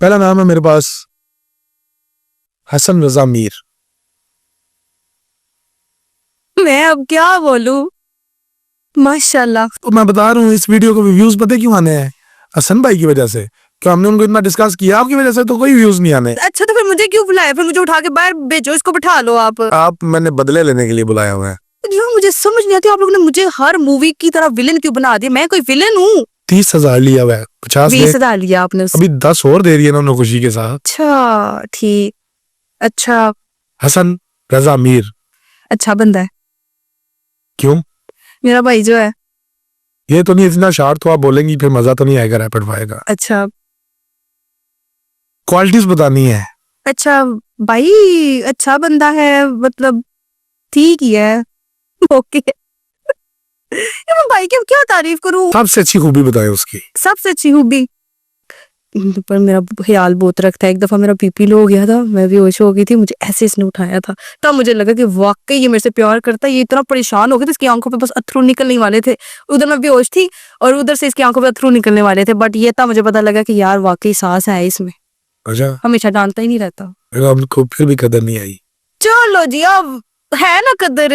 पहला नाम है मेरे पास हसन रजा मीर। मैं अब क्या बोलूं। माशाल्लाह। तो मैं बता रहा हूँ इस वीडियो को व्यूज पता है क्यों आने हैं? हसन भाई की वजह से। क्या हमने उनको इतना डिस्कस किया? आपकी वजह से तो कोई व्यूज नहीं आने। अच्छा तो फिर मुझे क्यों बुलाया? फिर मुझे उठा के बाहर भेजो, इसको बिठा लो आप। आप मैंने बदले लेने के लिए बुलाया हुआ है। जो मुझे समझ नहीं आती, आप लोगों ने मुझे हर मूवी की तरह विलन क्यों बना दिया? मैं कोई विलन हूँ? 30,000 लिया हुआ है, 50 दे। 20,000 लिया आपने उससे। अभी 10 और दे रही है ना उन्होंने खुशी के साथ। अच्छा ठीक। अच्छा। हसन रजा मीर। अच्छा बंदा है क्यों? मेरा भाई जो है। ये तो नहीं इतना शार्ट तो आप बोलेंगी फिर मजा तो नहीं आएगा रैपिड फायर का। अच्छा। क्वालिटीज बतानी है। अच्छा भाई अच्छा बंदा है, मतलब ठीक ही है। ओके। मैं भाई की अब क्या तारीफ करूं? सबसे अच्छी खूबी बताएं उसकी। सबसे अच्छी खूबी, पर मेरा ख्याल बहुत रखता है। एक दफा मेरा बीपी लो हो गया था, मैं बेहोश हो गई थी, मुझे ऐसे इसने उठाया था। तब मुझे लगा कि वाकई ये मेरे से प्यार करता है। ये इतना परेशान हो गया था, इसकी आंखों पे बस अथरू निकलने वाले थे। उधर मैं बेहोश थी और उधर से इसकी आंखों पे अथरू निकलने वाले थे, बट ये तब मुझे पता लगा कि यार वाकई सांस है इसमें। अच्छा, हमेशा डांटता ही नहीं रहता। हमको फिर भी कदर नहीं आई। चलो जी अब है ना कदर।